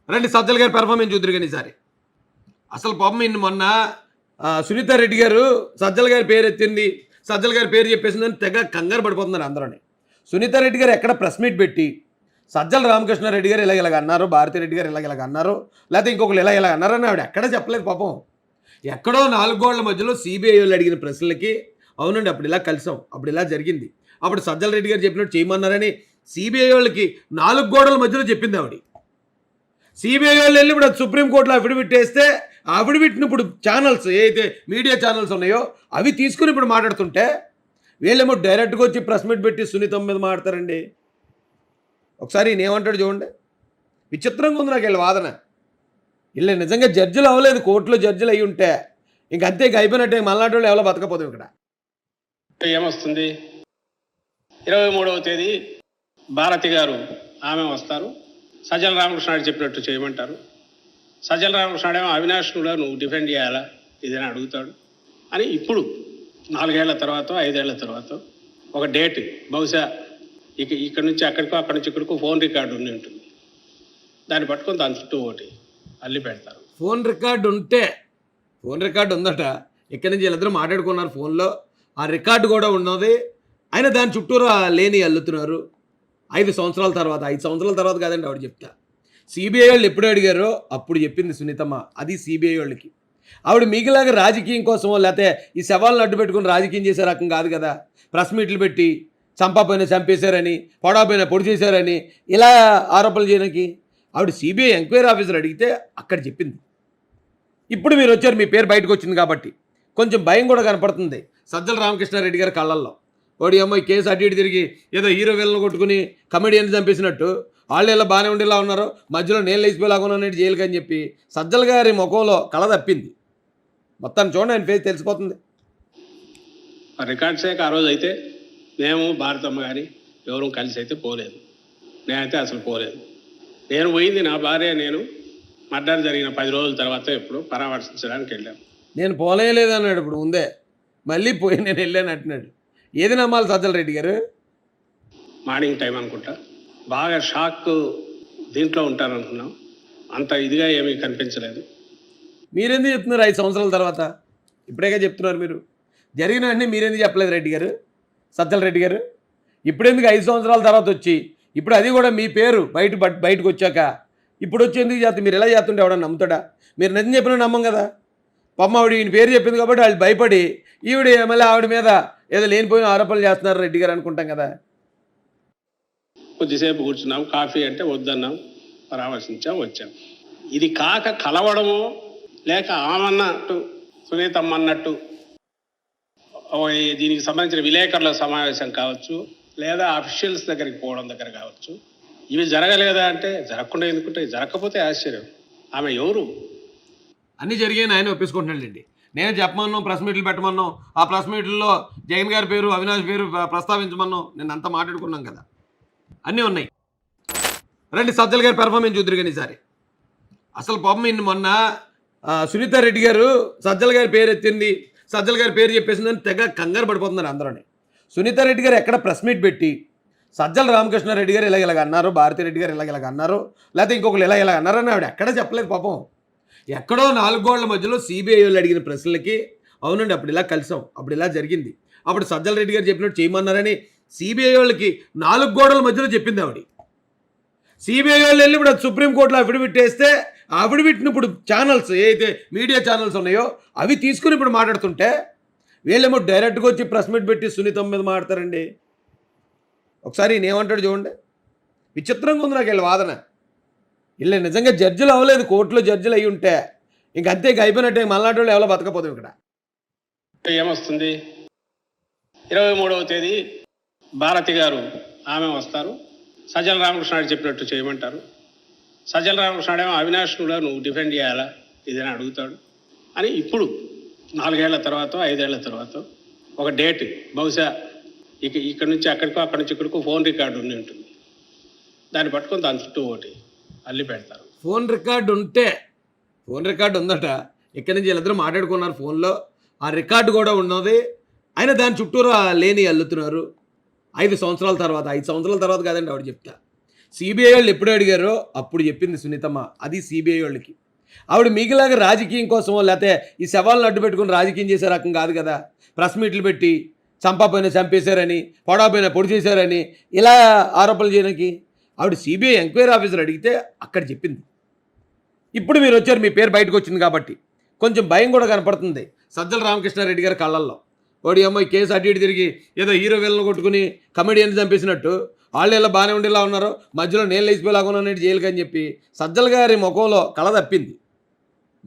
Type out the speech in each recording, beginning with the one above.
రండి సజ్జల గారి పెర్ఫార్మెన్స్ చూద్దరు కానీ ఈసారి. అసలు పాపం ఇన్ని మొన్న సునీత రెడ్డి గారు సజ్జల గారి పేరు ఎత్తింది, సజ్జల గారి పేరు చెప్పేసిందని తెగ కంగారు పడిపోతున్నారు అందరూని. సునీత రెడ్డి గారు ఎక్కడ ప్రెస్ మీట్ పెట్టి సజ్జల రామకృష్ణారెడ్డి గారు ఇలాగ అన్నారు, భారతిరెడ్డి గారు ఇలాగ అన్నారు, లేకపోతే ఇంకొకరు ఇలా అన్నారని ఆవిడ ఎక్కడా చెప్పలేదు పాపం. ఎక్కడో 4 గోళ్ల మధ్యలో సిబిఐ వాళ్ళు అడిగిన ప్రశ్నలకి అవునండి అప్పుడు ఇలా కలిసాం, అప్పుడు ఇలా జరిగింది, అప్పుడు సజ్జల రెడ్డి గారు చెప్పినట్టు చేయమన్నారని సిబిఐ వాళ్ళకి 4 గోడల మధ్యలో చెప్పింది ఆవిడ. సిబిఐ వాళ్ళు వెళ్ళి ఇప్పుడు సుప్రీంకోర్టులో అఫిడవిట్ వేస్తే ఆ అఫిడవిట్ని ఇప్పుడు ఛానల్స్ ఏదైతే మీడియా ఛానల్స్ ఉన్నాయో అవి తీసుకుని ఇప్పుడు మాట్లాడుతుంటే వీళ్ళేమో డైరెక్ట్గా వచ్చి ప్రెస్ మీట్ పెట్టి సునీతం మీద మాట్లాడతారండి. ఒకసారి ఈయన ఏమంటాడు చూడండి. విచిత్రంగా ఉంది నాకు వీళ్ళ వాదన. వీళ్ళు నిజంగా జడ్జిలు అవ్వలేదు, కోర్టులో జడ్జిలు అయ్యి ఉంటే ఇంకంతే అయిపోయినట్టే మళ్ళాంటి వాళ్ళు ఎవరో బతకపోతాం ఇక్కడ. ఏమొస్తుంది 23వ తేదీ భారతి గారు ఆమె వస్తారు, సజ్జల రామకృష్ణారెడ్డి చెప్పినట్టు చేయమంటారు. సజ్జల రామకృష్ణాడేమో అవినాష్ కూడా నువ్వు డిఫెండ్ చేయాలా ఇదని అడుగుతాడు అని ఇప్పుడు 4 ఏళ్ల తర్వాత 5 ఏళ్ల తర్వాత ఒక డేట్ బహుశా ఇక్కడ నుంచి అక్కడికో అక్కడి నుంచి ఇక్కడికో ఫోన్ రికార్డు ఉండి ఉంటుంది, దాన్ని పట్టుకొని దాని చుట్టూ ఒకటి అల్లి పెడతారు. ఫోన్ రికార్డు ఉందట, ఇక్కడి నుంచి వీళ్ళిద్దరూ మాట్లాడుకున్నారు ఫోన్లో, ఆ రికార్డు కూడా ఉన్నది, అయినా దాని చుట్టూరా లేని అల్లుతున్నారు. 5 సంవత్సరాల తర్వాత, 5 సంవత్సరాల తర్వాత కాదండి ఆవిడ చెప్తా. సిబిఐ వాళ్ళు ఎప్పుడు అడిగారో అప్పుడు చెప్పింది సునీతమ్మ, అది సిబిఐ వాళ్ళకి. ఆవిడ మీకులాగా రాజకీయం కోసమో లేకపోతే ఈ శవాలను అడ్డు పెట్టుకుని రాజకీయం చేసే రకం కాదు కదా. ప్రెస్ మీట్లు పెట్టి చంపపోయినా చంపేశారని, పొడవపోయినా పొడి చేశారని ఇలా ఆరోపణలు చేయడానికి ఆవిడ సిబిఐ ఎంక్వైరీ ఆఫీసర్ అడిగితే అక్కడ చెప్పింది. ఇప్పుడు మీరు వచ్చారు, మీ పేరు బయటకు వచ్చింది కాబట్టి కొంచెం భయం కూడా కనపడుతుంది సజ్జల రామకృష్ణారెడ్డి గారి కళ్ళల్లో. వాడి అమ్మ ఈ కేసు అటు ఇటు తిరిగి ఏదో హీరో వీళ్ళని కొట్టుకుని కమెడియన్ చంపేసినట్టు వాళ్ళు ఇలా బాగానే ఉండేలా ఉన్నారు, మధ్యలో నేను లేచిపోయేలాగా ఉన్నాను జైలుకి అని చెప్పి సజ్జల గారి ముఖంలో కళ తప్పింది. మొత్తాన్ని చూడండి, ఆయన ఫేస్ తెలిసిపోతుంది. రికార్డ్సే ఆ రోజు అయితే మేము భారతమ్మ గారి ఎవరూ కలిసి అయితే పోలేదు, నేనైతే అసలు పోలేదు. నేను పోయింది నా భార్య నేను మర్డర్ జరిగిన 10 రోజుల తర్వాత ఎప్పుడు పరామర్శించడానికి వెళ్ళాను. నేను పోలేలేదు అన్నాడు, ఇప్పుడు ముందే మళ్ళీ పోయి నేను వెళ్ళాను అంటున్నాడు. ఏది నమ్మాలి సజ్జల రెడ్డి గారు? మార్నింగ్ టైం అనుకుంటా, బాగా షాక్ దీంట్లో ఉంటారనుకున్నాం, అంత ఇదిగా ఏమీ కనిపించలేదు. మీరెందుకు చెప్తున్నారు 5 సంవత్సరాల తర్వాత? ఇప్పుడేగా చెప్తున్నారు మీరు. జరిగినవన్నీ మీరెందుకు చెప్పలేదు రెడ్డి గారు, సజ్జల రెడ్డి గారు? ఇప్పుడెందుకు 5 సంవత్సరాల తర్వాత వచ్చి ఇప్పుడు అది కూడా మీ పేరు బయటకు వచ్చాక ఇప్పుడు వచ్చి ఎందుకు చేస్తే మీరు ఎలా చేస్తుంటే ఎవడన్నా నమ్ముతాడా? మీరు నిజం చెప్పినా నమ్మం కదా. పాపం ఆవిడ ఈయన పేరు చెప్పింది కాబట్టి వాళ్ళు భయపడి ఈవిడ మళ్ళీ ఆవిడ మీద ఏదో లేనిపోయిన ఆరోపణలు చేస్తున్నారు రెడ్డి గారు అనుకుంటాం కదా. కొద్దిసేపు కూర్చున్నాం, కాఫీ అంటే వద్దన్నాం, పరామర్శించాం, వచ్చాం. ఇది కాక కలవడము లేక ఆమన్నట్టు సునీతమ్మ అన్నట్టు దీనికి సంబంధించిన విలేకరుల సమావేశం కావచ్చు, లేదా అఫీషియల్స్ దగ్గరికి పోవడం దగ్గర కావచ్చు, ఇవి జరగలేదా అంటే జరగకుండా ఎందుకుంటే, జరగకపోతే ఆశ్చర్యం. ఆమె ఎవరు? అన్నీ జరిగాయని ఆయన ఒప్పేసుకుంటున్నాడండి. నేను చెప్పమన్నాం, ప్రెస్ మీట్లు పెట్టమన్నాం, ఆ ప్రెస్ మీట్లలో జగన్ గారి పేరు అవినాష్ పేరు ప్రస్తావించమన్నాం, నేను అంతా మాట్లాడుకున్నాం కదా, అన్నీ ఉన్నాయి. రండి సజ్జల గారి పెర్ఫార్మెన్స్ చూద్దరు కానీ ఈసారి. అసలు పాపం ఇన్ని మొన్న సునీత రెడ్డి గారు సజ్జల గారి పేరు ఎత్తింది, సజ్జల గారి పేరు చెప్పేసిందని తెగ కంగారు పడిపోతున్నారు అందరూని. సునీత రెడ్డి గారు ఎక్కడ ప్రెస్ మీట్ పెట్టి సజ్జల రామకృష్ణారెడ్డి గారు ఇలాగ అన్నారు, భారతిరెడ్డి గారు ఇలాగ అన్నారు, లేకపోతే ఇంకొకరు ఇలా అన్నారని ఆవిడ ఎక్కడా చెప్పలేదు పాపం. ఎక్కడో 4 గోళ్ల మధ్యలో సిబిఐ వాళ్ళు అడిగిన ప్రశ్నలకి అవునండి అప్పుడు ఇలా కలిసాం, అప్పుడు ఇలా జరిగింది, అప్పుడు సజ్జల రెడ్డి గారు చెప్పినట్టు చేయమన్నారని సిబిఐ వాళ్ళకి 4 గోడల మధ్యలో చెప్పింది ఆవిడ. సిబిఐ వాళ్ళు వెళ్ళి ఇప్పుడు సుప్రీంకోర్టులో అఫిడవిట్ వేస్తే ఆ అఫిడవిట్ని ఇప్పుడు ఛానల్స్ ఏదైతే మీడియా ఛానల్స్ ఉన్నాయో అవి తీసుకుని ఇప్పుడు మాట్లాడుతుంటే వీళ్ళేమో డైరెక్ట్గా వచ్చి ప్రెస్ మీట్ పెట్టి సునీతం మీద మాట్లాడతారండి. ఒకసారి ఈయన ఏమంటాడు చూడండి. విచిత్రంగా ఉంది నాకు వీళ్ళ వాదన. వీళ్ళు నిజంగా జడ్జిలు అవ్వలేదు, కోర్టులో జడ్జిలు అయ్యి ఉంటే ఇంకంతే అయిపోయినట్టే మళ్ళాంటి వాళ్ళు ఎవరో బతకపోతాం ఇక్కడ. ఏమొస్తుంది 23వ తేదీ భారతి గారు ఆమె వస్తారు, సజ్జల రామకృష్ణారెడ్డి చెప్పినట్టు చేయమంటారు. సజ్జల రామకృష్ణాడేమో అవినాష్ కూడా నువ్వు డిఫెండ్ చేయాలా ఇదని అడుగుతాడు అని ఇప్పుడు 4 ఏళ్ల తర్వాత 5 ఏళ్ల తర్వాత ఒక డేట్ బహుశా ఇక్కడ నుంచి అక్కడికో అక్కడి నుంచి ఇక్కడికో ఫోన్ రికార్డు ఉండి ఉంటుంది, దాన్ని పట్టుకొని దాని చుట్టూ ఒకటి అల్లి పెడతారు. ఫోన్ రికార్డు ఉందట, ఇక్కడి నుంచి వీళ్ళిద్దరూ మాట్లాడుకున్నారు ఫోన్లో, ఆ రికార్డు కూడా ఉన్నది, అయినా దాని చుట్టూరా లేని అల్లుతున్నారు. 5 సంవత్సరాల తర్వాత, 5 సంవత్సరాల తర్వాత కాదండి ఆవిడ చెప్తా. సిబిఐ వాళ్ళు ఎప్పుడు అడిగారో అప్పుడు చెప్పింది సునీతమ్మ. అది సిబిఐ వాళ్ళకి. ఆవిడ మీకులాగా రాజకీయం కోసమో లేకపోతే ఈ శవాలను అడ్డు పెట్టుకుని రాజకీయం చేసే రకం కాదు కదా. ప్రెస్ మీట్లు పెట్టి చంపపోయినా చంపేశారని, పొడవపోయినా పొడి చేశారని ఇలా ఆరోపణలు చేయడానికి ఆవిడ సిబిఐ ఎంక్వైరీ ఆఫీసర్ అడిగితే అక్కడ చెప్పింది. ఇప్పుడు మీరు వచ్చారు, మీ పేరు బయటకు వచ్చింది కాబట్టి కొంచెం భయం కూడా కనపడుతుంది సజ్జల రామకృష్ణారెడ్డి గారి కళ్ళల్లో. వాడి అమ్మాయి కేసు అటు ఇటు తిరిగి ఏదో హీరో వీళ్ళని కొట్టుకుని కమెడియన్ చంపేసినట్టు వాళ్ళు ఇలా బాగానే ఉండేలా ఉన్నారు, మధ్యలో నేను లేచిపోయేలాగా ఉన్నాను జైలుకి అని చెప్పి సజ్జల గారి ముఖంలో కళ తప్పింది.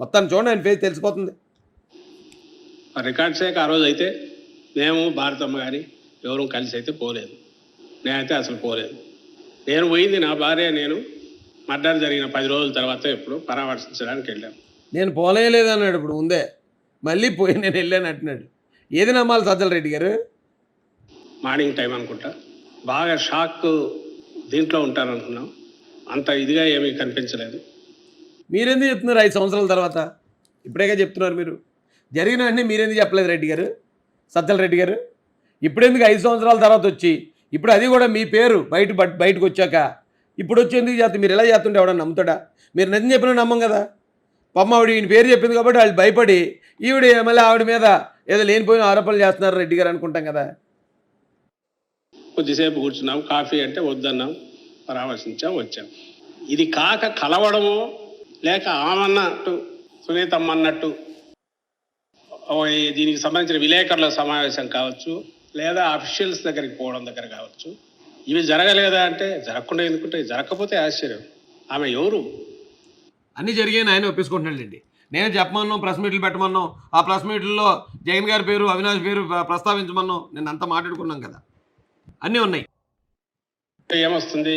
మొత్తాన్ని చూడండి, ఆయన ఫేస్ తెలిసిపోతుంది. రికార్డ్స్ ఆ రోజు అయితే మేము భారతమ్మ గారి ఎవరూ కలిసి అయితే పోలేదు. నేనైతే అసలు పోలేదు. నేను పోయింది నా భార్య నేను మర్డర్ జరిగిన 10 రోజుల తర్వాత ఎప్పుడు పరామర్శించడానికి వెళ్ళాను. నేను పోలేలేదు అన్నాడు. ఇప్పుడు ఉందే మళ్ళీ పోయి నేను వెళ్ళాను అంటున్నాడు. ఏది నమ్మాలి సజ్జల రెడ్డి గారు? మార్నింగ్ టైం అనుకుంటా. బాగా షాక్ దీంట్లో ఉంటారనుకున్నాం. అంత ఇదిగా ఏమీ కనిపించలేదు. మీరెందుకు చెప్తున్నారు 5 సంవత్సరాల తర్వాత? ఇప్పుడేగా చెప్తున్నారు మీరు. జరిగిన వెంటనే మీరెందుకు చెప్పలేదు రెడ్డి గారు, సజ్జల రెడ్డి గారు? ఇప్పుడెందుకు 5 సంవత్సరాల తర్వాత వచ్చి ఇప్పుడు అది కూడా మీ పేరు బయటకు వచ్చాక ఇప్పుడు వచ్చి ఎందుకు చేస్తే మీరు ఎలా చేస్తుంటే ఎవడన్నా నమ్ముతాడా? మీరు నిజం చెప్పినా నమ్మం కదా. పాపం ఆవిడ ఈయన పేరు చెప్పింది కాబట్టి వాళ్ళు భయపడి ఈవిడ మళ్ళీ ఆవిడ మీద ఏదో లేనిపోయిన ఆరోపణలు చేస్తున్నారు రెడ్డి గారు అనుకుంటాం కదా. కొద్దిసేపు కూర్చున్నాం, కాఫీ అంటే వద్దన్నాం, పరామర్శించాం, వచ్చాం. ఇది కాక కలవడమో లేక ఆమన్నట్టు సునీతమ్మ అన్నట్టు దీనికి సంబంధించిన విలేకరుల సమావేశం కావచ్చు, లేదా అఫీషియల్స్ దగ్గరికి పోవడం దగ్గర కావచ్చు, ఇవి జరగలేదా అంటే జరగకుండా ఎందుకుంటే జరగకపోతే ఆశ్చర్యం. ఆమె ఎవరు? అన్నీ జరిగాయని ఆయన ఒప్పేసుకుంటున్నాడండి. నేను చెప్పమన్నాం, ప్రెస్ మీట్లు పెట్టమన్నాం, ఆ ప్రెస్ మీట్లలో జగన్ గారి పేరు అవినాష్ పేరు ప్రస్తావించమన్నాం, నేను అంతా మాట్లాడుకున్నాం కదా. అన్నీ ఉన్నాయి. ఏమొస్తుంది?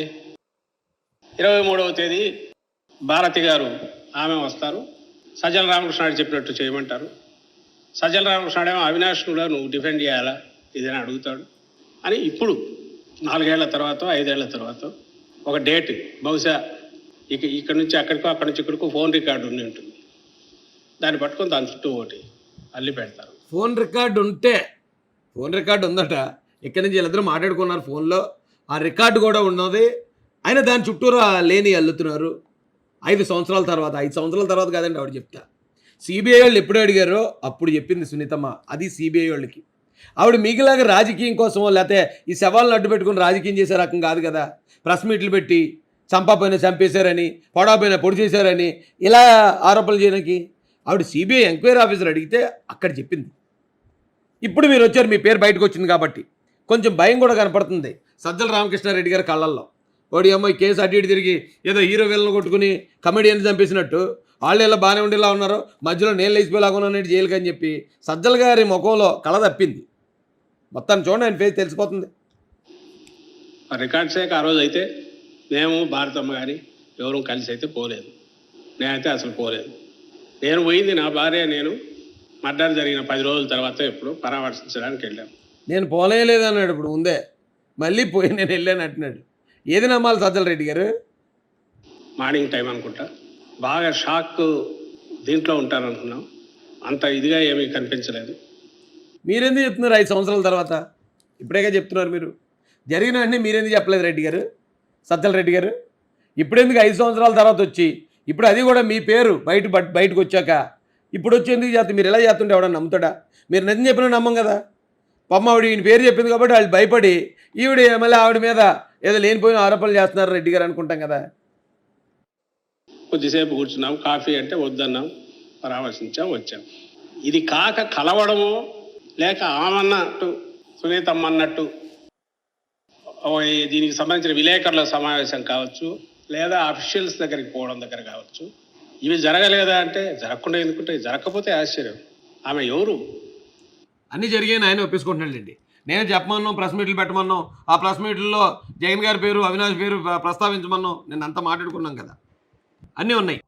23వ తేదీ భారతి గారు ఆమె వస్తారు, సజ్జల రామకృష్ణారెడ్డి చెప్పినట్టు చేయమంటారు. సజ్జల రామకృష్ణాడేమో అవినాష్ కూడా నువ్వు డిఫెండ్ చేయాలా ఇదని అడుగుతాడు అని ఇప్పుడు 4 ఏళ్ల తర్వాత 5 ఏళ్ల తర్వాత ఒక డేట్ బహుశా ఇక్కడ నుంచి అక్కడికో అక్కడి నుంచి ఇక్కడికో ఫోన్ రికార్డు ఉండి ఉంటుంది. దాన్ని పట్టుకొని దాని చుట్టూ ఒకటి అల్లి పెడతారు. ఫోన్ రికార్డు ఉందట. ఇక్కడి నుంచి వీళ్ళిద్దరూ మాట్లాడుకున్నారు ఫోన్లో, ఆ రికార్డు కూడా ఉన్నది. ఆయన దాని చుట్టూరా లేని అల్లుతున్నారు. 5 సంవత్సరాల తర్వాత 5 సంవత్సరాల తర్వాత కాదండి ఆవిడ చెప్తా. సిబిఐ వాళ్ళు ఎప్పుడు అడిగారో అప్పుడు చెప్పింది సునీతమ్మ. అది సిబిఐ వాళ్ళకి. ఆవిడ మీకులాగా రాజకీయం కోసమో లేకపోతే ఈ శవాలను అడ్డు పెట్టుకుని రాజకీయం చేసే రకం కాదు కదా. ప్రెస్ మీట్లు పెట్టి చంపపోయినా చంపేశారని, పొడవపోయినా పొడి చేశారని ఇలా ఆరోపణలు చేయడానికి ఆవిడ సిబిఐ ఎంక్వైరీ ఆఫీసర్ అడిగితే అక్కడ చెప్పింది. ఇప్పుడు మీరు వచ్చారు, మీ పేరు బయటకు వచ్చింది కాబట్టి కొంచెం భయం కూడా కనపడుతుంది సజ్జల రామకృష్ణారెడ్డి గారి కళ్ళల్లో. వాడి అమ్మాయి కేసు అటు ఇటు తిరిగి ఏదో హీరో వీళ్ళని కొట్టుకుని కమెడియన్ చంపేసినట్టు వాళ్ళు ఇలా బాగానే ఉండేలా ఉన్నారు, మధ్యలో నేను లేచిపోయేలాగా ఉన్నాను జైలుకి అని చెప్పి సజ్జల గారి ముఖంలో కళ తప్పింది. మొత్తాన్ని చూడండి, ఆయన ఫేస్ తెలిసిపోతుంది. రికార్డ్స్ ఆ రోజు అయితే మేము భారతమ్మ గారి ఎవరూ కలిసి అయితే పోలేదు. నేనైతే అసలు పోలేదు. నేను పోయింది నా భార్య నేను మర్డర్ జరిగిన 10 రోజుల తర్వాత ఎప్పుడు పరామర్శించడానికి వెళ్ళాను. నేను పోలేదు అన్నాడు. ఇప్పుడు ఉందే మళ్ళీ పోయి నేను వెళ్ళాను అంటున్నాడు. ఏది నమ్మాలి సజ్జల రెడ్డి గారు? మార్నింగ్ టైం అనుకుంటా. బాగా షాక్ దీంట్లో ఉంటారనుకున్నాం. అంత ఇదిగా ఏమీ కనిపించలేదు. మీరెందుకు చెప్తున్నారు 5 సంవత్సరాల తర్వాత? ఇప్పుడేగా చెప్తున్నారు మీరు. జరిగిన వెంటనే మీరెందుకు చెప్పలేదు రెడ్డి గారు, సజ్జల రెడ్డి గారు? ఇప్పుడెందుకు 5 సంవత్సరాల తర్వాత వచ్చి ఇప్పుడు అది కూడా మీ పేరు బయటకు వచ్చాక ఇప్పుడు వచ్చి ఎందుకు చేస్తే మీరు ఎలా చేస్తుంటే ఎవడన్నా నమ్ముతాడా? మీరు నిజం చెప్పినా నమ్మం కదా. పాపం ఆవిడ ఈయన పేరు చెప్పింది కాబట్టి వాళ్ళు భయపడి ఈవిడ మళ్ళీ ఆవిడ మీద ఏదో లేనిపోయిన ఆరోపణలు చేస్తున్నారు రెడ్డి గారు అనుకుంటాం కదా. కొద్దిసేపు కూర్చున్నాం, కాఫీ అంటే వద్దన్నాం, పరామర్శించాం, వచ్చాం. ఇది కాక కలవడమో లేక ఆమన్నట్టు సునీతమ్మ అన్నట్టు దీనికి సంబంధించిన విలేకరుల సమావేశం కావచ్చు, లేదా అఫీషియల్స్ దగ్గరికి పోవడం దగ్గర కావచ్చు, ఇవి జరగలేదా అంటే జరగకుండా ఎందుకుంటే జరగకపోతే ఆశ్చర్యం. ఆమె ఎవరు? అన్నీ జరిగాయని ఆయన ఒప్పేసుకుంటున్నాడండి. నేను చెప్పమన్నాం, ప్రెస్ మీట్లు పెట్టమన్నాం, ఆ ప్రెస్ మీట్లలో జగన్ గారి పేరు అవినాష్ పేరు ప్రస్తావించమన్నాం, నేను అంతా మాట్లాడుకున్నాం కదా. అన్నీ ఉన్నాయి.